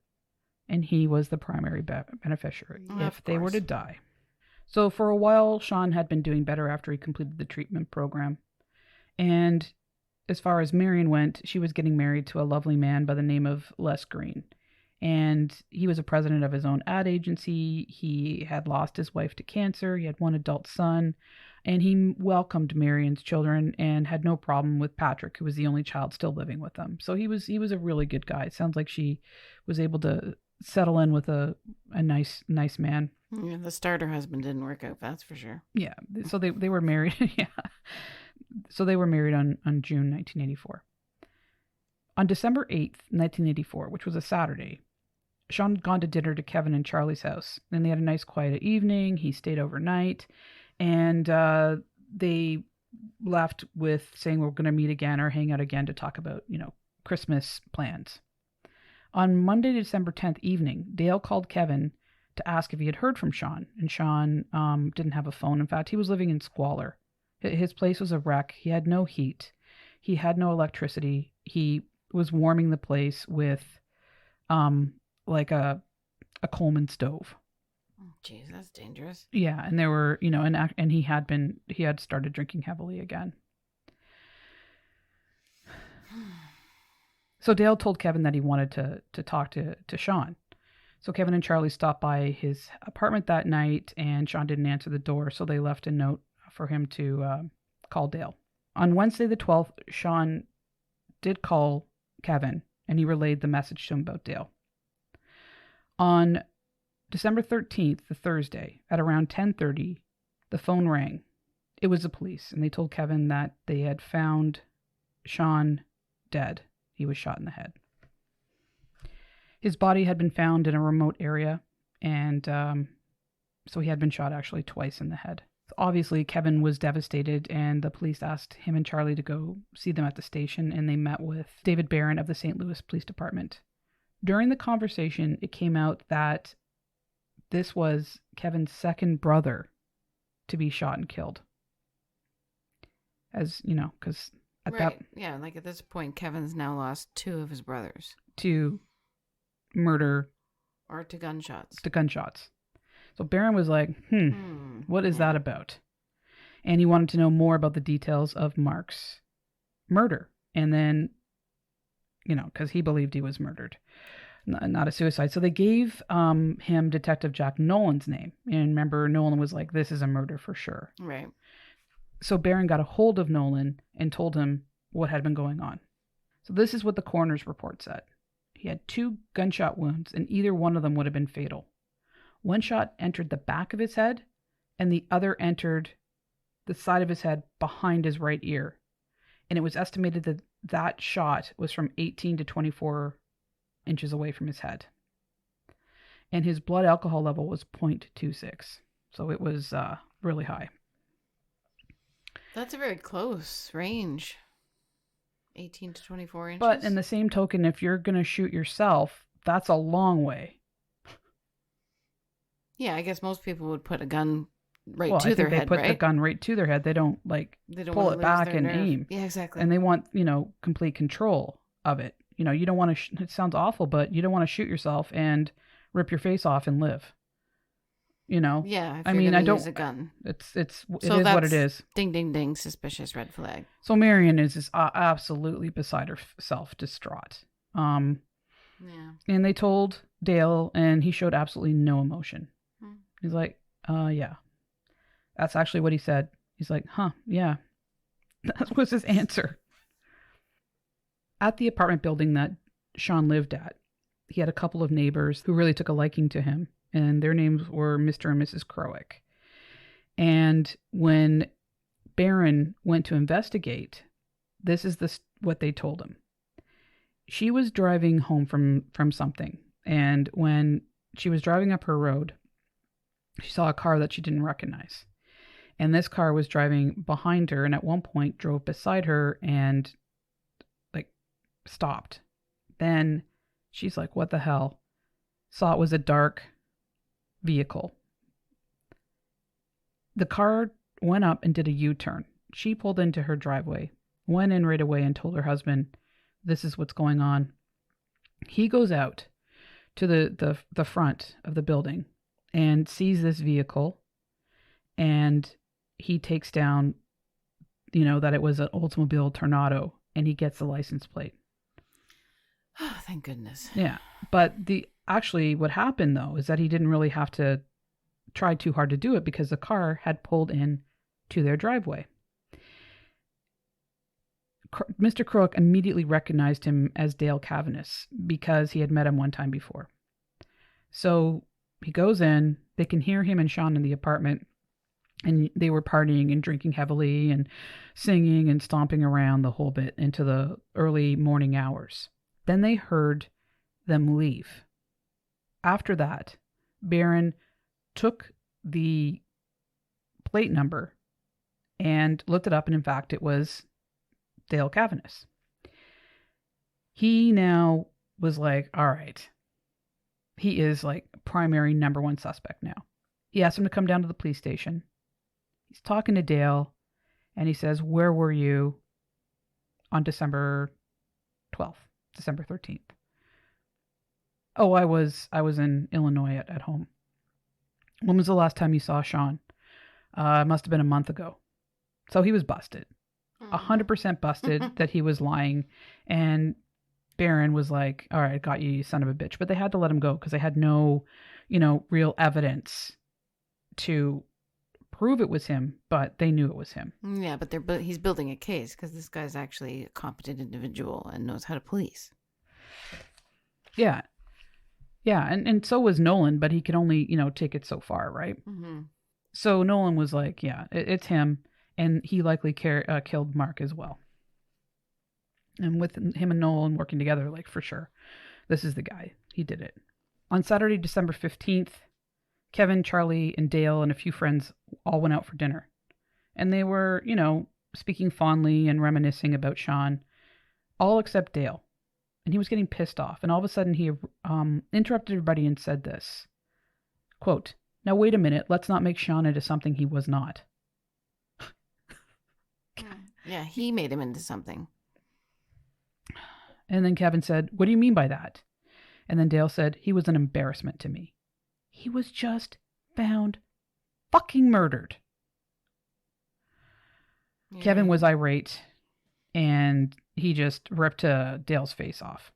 And he was the primary beneficiary if they were to die. So for a while, Sean had been doing better after he completed the treatment program. And as far as Marion went, she was getting married to a lovely man by the name of Les Green. And he was a president of his own ad agency. He had lost his wife to cancer. He had one adult son. And he welcomed Marion's children and had no problem with Patrick, who was the only child still living with them. So he was a really good guy. It sounds like she was able to settle in with a nice man. Yeah, the starter husband didn't work out, that's for sure. Yeah, so they were married. Yeah, so they were married on June 1984. On December 8th, 1984, which was a Saturday, Sean had gone to dinner to Kevin and Charlie's house. Then they had a nice quiet evening. He stayed overnight, and they left with saying we're going to meet again or hang out again to talk about, Christmas plans. On Monday, December 10th evening, Dale called Kevin to ask if he had heard from Sean, and Sean didn't have a phone. In fact, he was living in squalor. His place was a wreck. He had no heat. He had no electricity. He was warming the place with like a Coleman stove. Jeez, that's dangerous. Yeah, and there were, and he had started drinking heavily again. So Dale told Kevin that he wanted to talk to Sean. So Kevin and Charlie stopped by his apartment that night, and Sean didn't answer the door, so they left a note for him to call Dale. On Wednesday the 12th, Sean did call Kevin, and he relayed the message to him about Dale. On December 13th, the Thursday, at around 10:30, the phone rang. It was the police, and they told Kevin that they had found Sean dead. He was shot in the head. His body had been found in a remote area, and so he had been shot actually twice in the head. Obviously, Kevin was devastated, and the police asked him and Charlie to go see them at the station, and they met with David Barron of the St. Louis Police Department. During the conversation, it came out that this was Kevin's second brother to be shot and killed. As, because at this point, Kevin's now lost two of his brothers. To murder. Or to gunshots. So Barron was like, what is that about? And he wanted to know more about the details of Mark's murder. And then, because he believed he was murdered, not a suicide. So they gave him Detective Jack Nolan's name. And remember, Nolan was like, this is a murder for sure. Right. So Barron got a hold of Nolan and told him what had been going on. So this is what the coroner's report said. He had 2 gunshot wounds, and either one of them would have been fatal. One shot entered the back of his head, and the other entered the side of his head behind his right ear. And it was estimated that that shot was from 18 to 24 inches away from his head. And his blood alcohol level was 0.26. So it was really high. That's a very close range. 18 to 24 inches. But in the same token, if you're going to shoot yourself That's a long way. Yeah, I guess most people would put a gun right Well, to I their think they head, put right? the gun right to their head. They don't like They don't pull want it to lose back their and nerve. aim. Yeah, exactly. And they want, complete control of it. You don't want to, it sounds awful, but you don't want to shoot yourself and rip your face off and live. Yeah, if I you're mean, gonna I don't, use a gun. it So is what it that's is. ding, ding, ding, suspicious red flag. So Marion is just absolutely beside herself, distraught. Yeah. And they told Dale, and he showed absolutely no emotion. Hmm. He's like, yeah. That's actually what he said. He's like, huh, yeah. That was his answer. At the apartment building that Sean lived at, he had a couple of neighbors who really took a liking to him, and their names were Mr. and Mrs. Crowick. And when Barron went to investigate, this is what they told him. She was driving home from something, and when she was driving up her road, she saw a car that she didn't recognize. And this car was driving behind her, and at one point drove beside her and stopped. Then she's like, what the hell? Saw it was a dark vehicle. The car went up and did a U-turn. She pulled into her driveway, went in right away and told her husband, this is what's going on. He goes out to the front of the building and sees this vehicle, and he takes down, that it was an Oldsmobile Tornado, and he gets the license plate. Oh, thank goodness. Yeah. But what happened though is that he didn't really have to try too hard to do it because the car had pulled in to their driveway. Mr. Crook immediately recognized him as Dale Cavaness because he had met him one time before. So he goes in, they can hear him and Sean in the apartment, and they were partying and drinking heavily and singing and stomping around the whole bit into the early morning hours. Then they heard them leave. After that, Barron took the plate number and looked it up, and in fact, it was Dale Cavaness. He now was like, all right, he is like primary number one suspect now. He asked him to come down to the police station. He's talking to Dale, and he says, where were you on December 12th? December 13th. Oh, I was in Illinois at home. When was the last time you saw Sean? It must have been a month ago. So he was busted. 100% busted that he was lying. And Barron was like, all right, got you, you son of a bitch. But they had to let him go because they had no, real evidence to prove it was him, but they knew it was him. Yeah, but he's building a case because this guy's actually a competent individual and knows how to police. Yeah. Yeah, and so was Nolan, but he could only, take it so far, right? Mm-hmm. So Nolan was like, yeah, it's him, and he likely killed Mark as well. And with him and Nolan working together, like, for sure, this is the guy. He did it. On Saturday, December 15th, Kevin, Charlie, and Dale and a few friends all went out for dinner. And they were, speaking fondly and reminiscing about Sean, all except Dale. And he was getting pissed off. And all of a sudden he interrupted everybody and said this, quote, now wait a minute, let's not make Sean into something he was not. Yeah, he made him into something. And then Kevin said, what do you mean by that? And then Dale said, he was an embarrassment to me. He was just found fucking murdered. Yeah. Kevin was irate, and he just ripped Dale's face off.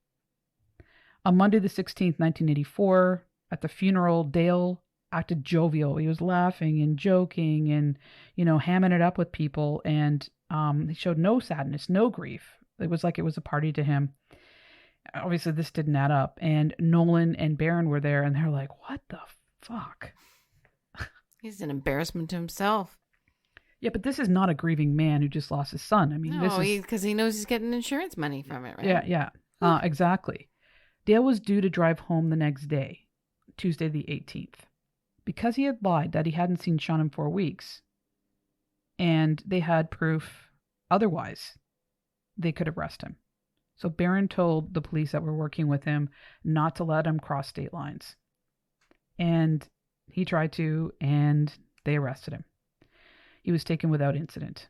On Monday the 16th, 1984, at the funeral, Dale acted jovial. He was laughing and joking and, hamming it up with people, and he showed no sadness, no grief. It was like it was a party to him. Obviously, this didn't add up, and Nolan and Barron were there, and they're like, what the fuck? He's an embarrassment to himself. Yeah, but this is not a grieving man who just lost his son. I mean, no, because he knows he's getting insurance money from it, right? Yeah. Exactly. Dale was due to drive home the next day, Tuesday the 18th. Because he had lied that he hadn't seen Sean in 4 weeks, and they had proof otherwise, they could arrest him. So Barron told the police that were working with him not to let him cross state lines. And he tried to, and they arrested him. He was taken without incident.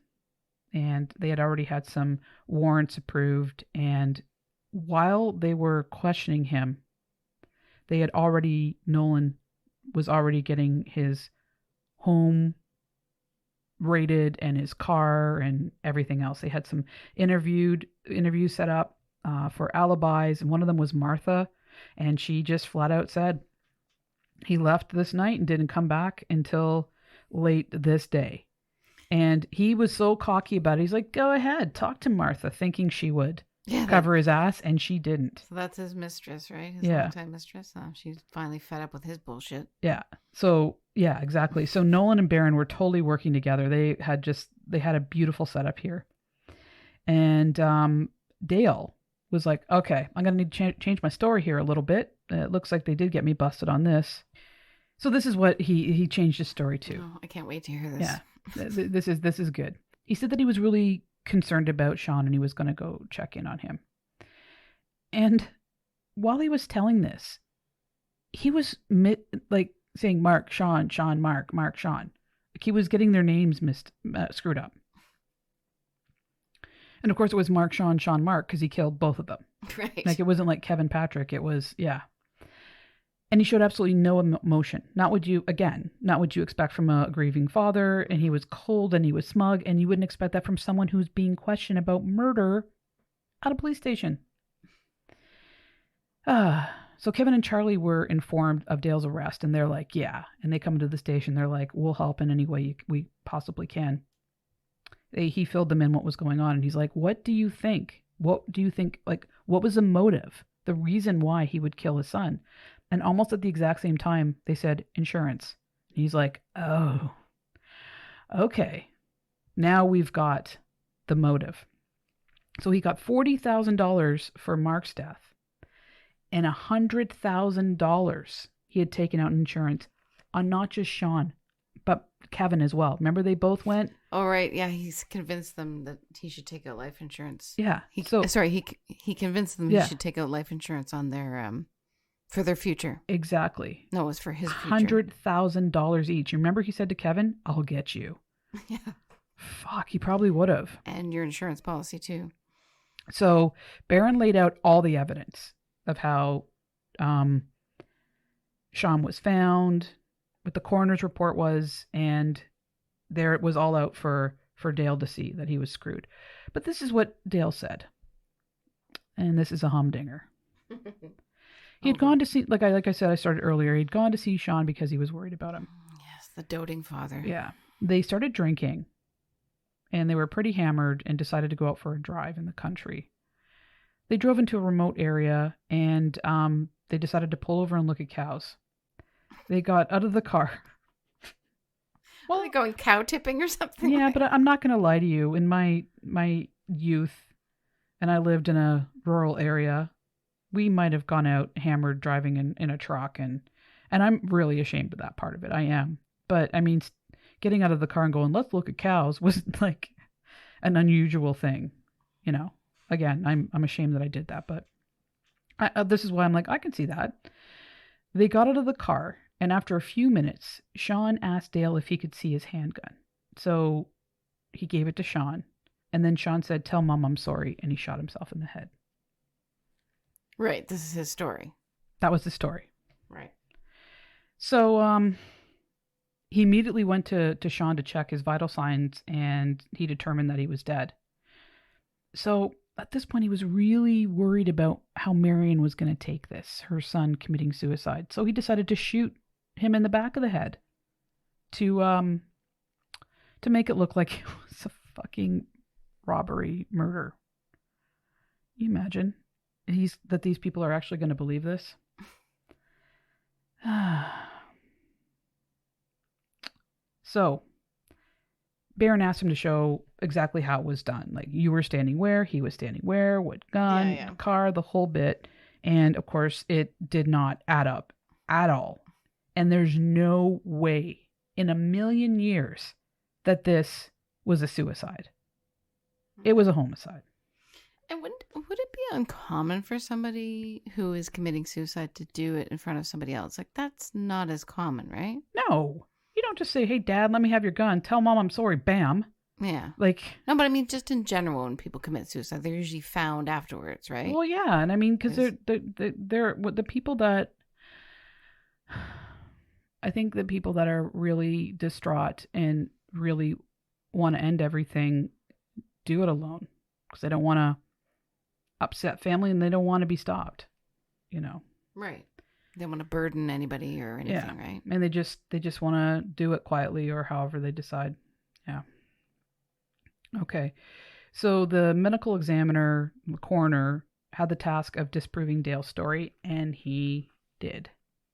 And they had already had some warrants approved. And while they were questioning him, Nolan was already getting his home raided and his car and everything else. They had some interviews set up for alibis, and one of them was Martha, and she just flat out said he left this night and didn't come back until late this day. And he was so cocky about it. He's like, go ahead, talk to Martha, thinking she would cover his ass, and she didn't. So that's his mistress, right? His longtime mistress. She's finally fed up with his bullshit. Yeah. So, yeah, exactly. So Nolan and Barron were totally working together. They had a beautiful setup here. And Dale was like, okay, I'm going to need to change my story here a little bit. It looks like they did get me busted on this. So this is what he changed his story to. Oh, I can't wait to hear this. Yeah, this is good. He said that he was really concerned about Sean and he was going to go check in on him. And while he was telling this, he was saying Mark, Sean, Sean, Mark, Mark, Sean. Like he was getting their names screwed up. And of course it was Mark, Sean, Sean, Mark, because he killed both of them. Right. Like it wasn't like Kevin Patrick. It was, yeah. And he showed absolutely no emotion. Not what you expect from a grieving father. And he was cold and he was smug. And you wouldn't expect that from someone who's being questioned about murder at a police station. So Kevin and Charlie were informed of Dale's arrest. And they're like, yeah. And they come into the station. They're like, we'll help in any way we possibly can. He filled them in what was going on. And he's like, what do you think? What do you think? Like, what was the motive? The reason why he would kill his son? And almost at the exact same time, they said insurance. And he's like, oh, okay. Now we've got the motive. So he got $40,000 for Mark's death and $100,000 he had taken out in insurance on not just Sean, but Kevin as well. Remember they both went? Oh, right. Yeah, he's convinced them that he should take out life insurance. Yeah. He convinced them he should take out life insurance on their for their future. Exactly. No, it was for his future. $100,000 each. You remember he said to Kevin, I'll get you. Yeah. Fuck, he probably would have. And your insurance policy too. So Barron laid out all the evidence of how Sean was found, what the coroner's report was, and there it was all out for Dale to see that he was screwed. But this is what Dale said. And this is a humdinger. He had gone to see, like I said, I started earlier, he'd gone to see Sean because he was worried about him. Yes, the doting father. Yeah. They started drinking, and they were pretty hammered and decided to go out for a drive in the country. They drove into a remote area, and they decided to pull over and look at cows. They got out of the car. Well, they going cow tipping or something? Yeah, but I'm not going to lie to you. In my youth, and I lived in a rural area, we might have gone out hammered driving in a truck, and I'm really ashamed of that part of it. I am. But, I mean, getting out of the car and going, let's look at cows, was like an unusual thing, you know. Again, I'm ashamed that I did that, but this is why I'm like, I can see that. They got out of the car, and after a few minutes, Sean asked Dale if he could see his handgun. So he gave it to Sean, and then Sean said, tell Mom I'm sorry, and he shot himself in the head. Right, this is his story. That was the story. Right. So he immediately went to Sean to check his vital signs, and he determined that he was dead. So at this point, he was really worried about how Marion was going to take this, her son committing suicide. So he decided to shoot him in the back of the head to make it look like it was a fucking robbery murder. You imagine that these people are actually going to believe this? So Barron asked him to show exactly how it was done. Like, you were standing where, he was standing where, what gun, car, the whole bit. And of course, it did not add up at all. And there's no way in a million years that this was a suicide. It was a homicide. And would it be uncommon for somebody who is committing suicide to do it in front of somebody else? Like, that's not as common, right? No. You don't just say, hey, Dad, let me have your gun. Tell Mom I'm sorry. Bam. Yeah. Like. No, but I mean, just in general, when people commit suicide, they're usually found afterwards, right? Well, yeah. And I mean, because they're the people that. I think the people that are really distraught and really want to end everything do it alone because they don't want to upset family and they don't want to be stopped, you know. Right. They don't want to burden anybody or anything, right? And they just want to do it quietly or however they decide. Yeah. Okay. So the medical examiner, the coroner, had the task of disproving Dale's story, and he did.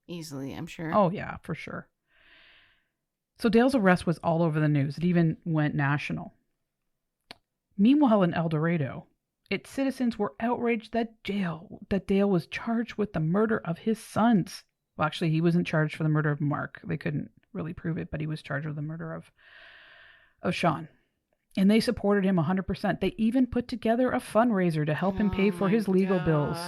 Easily, I'm sure. Oh, yeah, for sure. So Dale's arrest was all over the news. It even went national. Meanwhile, in Eldorado, its citizens were outraged that Dale was charged with the murder of his sons. Well, actually, he wasn't charged for the murder of Mark. They couldn't really prove it, but he was charged with the murder of Sean. And they supported him 100%. They even put together a fundraiser to help him pay for his legal bills.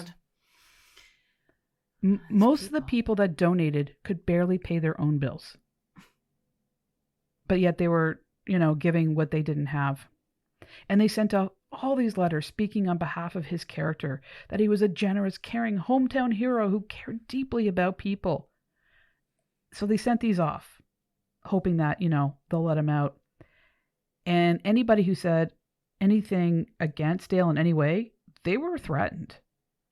Most of the people that donated could barely pay their own bills. But yet they were, giving what they didn't have. And they sent out all these letters speaking on behalf of his character, that he was a generous, caring hometown hero who cared deeply about people. So they sent these off, hoping that, they'll let him out. And anybody who said anything against Dale in any way, they were threatened.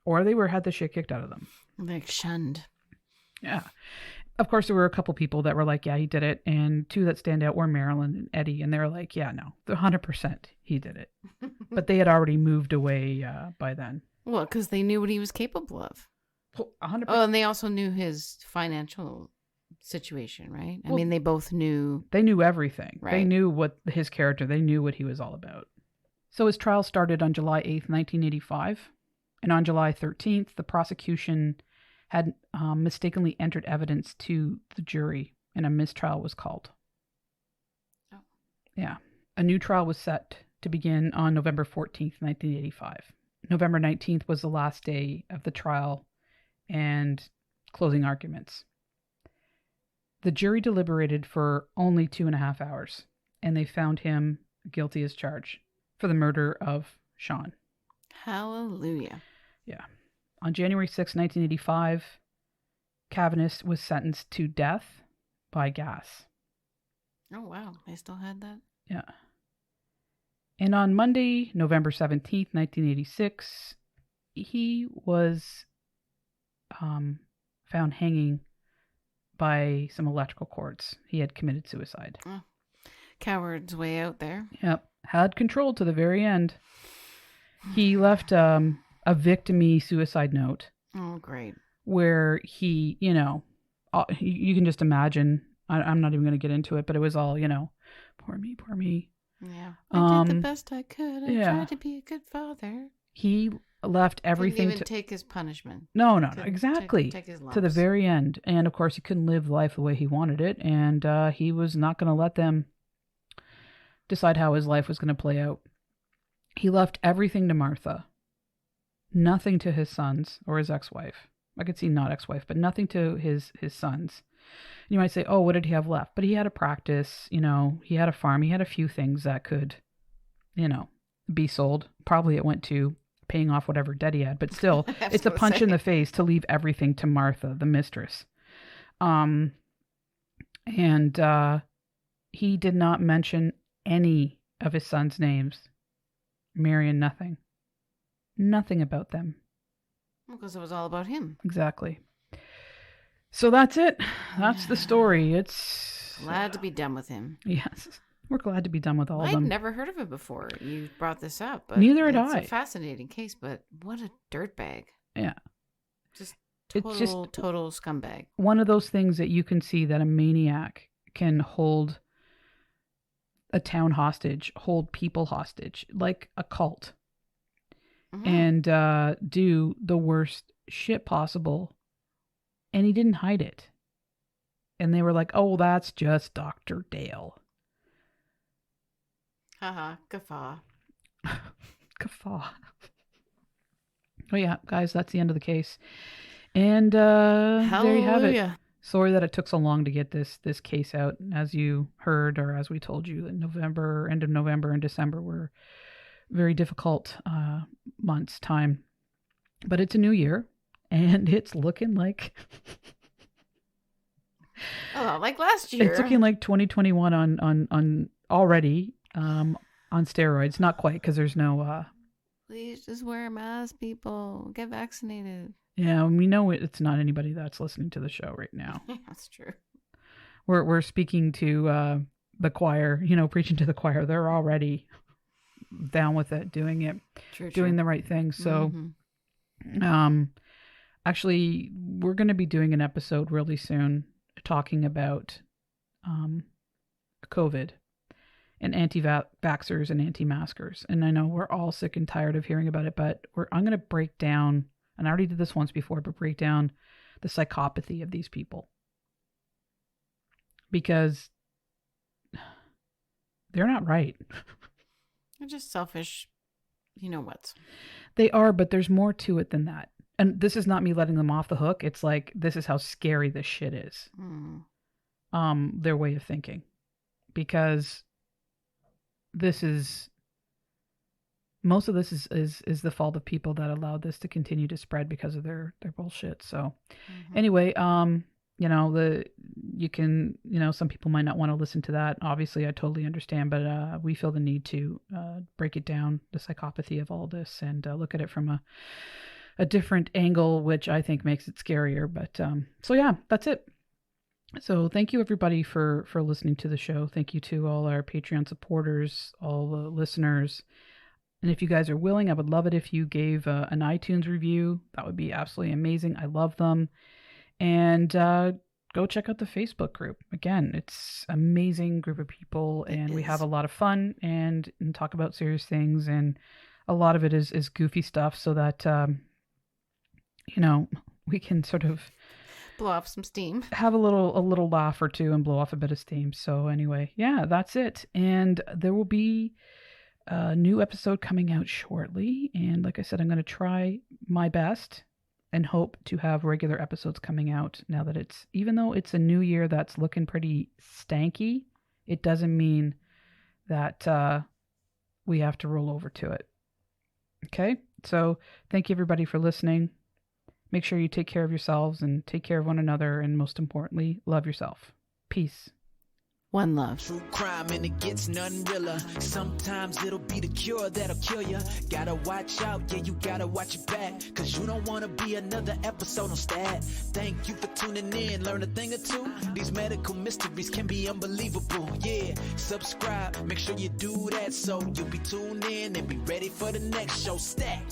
Or they had the shit kicked out of them. Like shunned. Yeah. Of course, there were a couple people that were like, yeah, he did it. And two that stand out were Marilyn and Eddie. And they were like, yeah, no, 100% he did it. But they had already moved away by then. Well, because they knew what he was capable of. 100%. Oh, and they also knew his financial situation, right? I mean, they both knew. They knew everything. Right. They knew what his character, they knew what he was all about. So his trial started on July 8th, 1985. And on July 13th, the prosecution had mistakenly entered evidence to the jury, and a mistrial was called. Oh. Yeah. A new trial was set to begin on November 14th, 1985. November 19th was the last day of the trial and closing arguments. The jury deliberated for only 2.5 hours, and they found him guilty as charged for the murder of Sean. Hallelujah. Yeah. On January 6, 1985, Cavaness was sentenced to death by gas. Oh, wow. They still had that? Yeah. And on Monday, November 17th, 1986, he was found hanging by some electrical cords. He had committed suicide. Oh. Coward's way out there. Yep. Had control to the very end. He left a victim-y suicide note. Oh, great. Where he, you can just imagine. I'm not even going to get into it, but it was all, poor me. Yeah. I did the best I could. I tried to be a good father. He left everything. Didn't even take his punishment. No, exactly. Take his lumps. To the very end. And of course, he couldn't live life the way he wanted it. And he was not going to let them decide how his life was going to play out. He left everything to Martha. Nothing to his sons or his ex-wife. I could see not ex-wife, but nothing to his sons. You might say, oh, what did he have left? But he had a practice, he had a farm. He had a few things that could, be sold. Probably it went to paying off whatever debt he had. But still, it's a punch in the face to leave everything to Martha, the mistress. And he did not mention any of his sons' names. Marion, nothing. Nothing about them. Because it was all about him. Exactly. So that's it. That's the story. It's glad to be done with him. Yes. We're glad to be done with all of them. I'd never heard of it before. You brought this up. But neither had I. It's a fascinating case, but what a dirtbag. Yeah. Just total scumbag. One of those things that you can see that a maniac can hold a town hostage, hold people hostage, like a cult. Mm-hmm. And do the worst shit possible. And he didn't hide it. And they were like, oh, that's just Dr. Dale. Haha, guffaw. Guffaw. Oh yeah, guys, that's the end of the case. And there you have it. Hallelujah. Sorry that it took so long to get this case out. As you heard, or as we told you, end of November and December were very difficult months time. But it's a new year, and it's looking like like last year. it's looking like 2021 on already on steroids. Not quite, because there's no. Please just wear a mask, people. Get vaccinated. Yeah, we know it's not anybody that's listening to the show right now. That's true. We're speaking to the choir, preaching to the choir. They're already down with it, doing it, doing the right thing. So, actually, we're going to be doing an episode really soon talking about COVID and anti-vaxxers and anti-maskers. And I know we're all sick and tired of hearing about it, but I'm going to break down, and I already did this once before, but break down the psychopathy of these people. Because they're not right. They're just selfish, you know what? They are, but there's more to it than that. And this is not me letting them off the hook. It's like, this is how scary this shit is. Their way of thinking. Because most of this is the fault of people that allowed this to continue to spread because of their bullshit. So anyway, you can, some people might not want to listen to that. Obviously, I totally understand, but we feel the need to break it down, the psychopathy of all this, and look at it from a different angle, which I think makes it scarier. But so yeah, that's it. So thank you everybody for listening to the show. Thank you to all our Patreon supporters, all the listeners. And if you guys are willing, I would love it if you gave an iTunes review. That would be absolutely amazing. I love them. And go check out the Facebook group. Again, it's an amazing group of people, and we have a lot of fun and talk about serious things. And a lot of it is goofy stuff, so that, we can sort of blow off some steam, have a little laugh or two, and blow off a bit of steam. So anyway, yeah, that's it. And there will be a new episode coming out shortly. And like I said, I'm going to try my best and hope to have regular episodes coming out now that even though it's a new year that's looking pretty stanky, it doesn't mean that we have to roll over to it. Okay? So thank you everybody for listening. Make sure you take care of yourselves and take care of one another, and most importantly, love yourself. Peace. One love. True crime and it gets none realer. Sometimes it'll be the cure that'll kill ya. Gotta watch out, yeah, you gotta watch your back, cause you don't wanna be another episode on Stat. Thank you for tuning in, learn a thing or two. These medical mysteries can be unbelievable, yeah. Subscribe, make sure you do that so you'll be tuned in and be ready for the next show. Stat.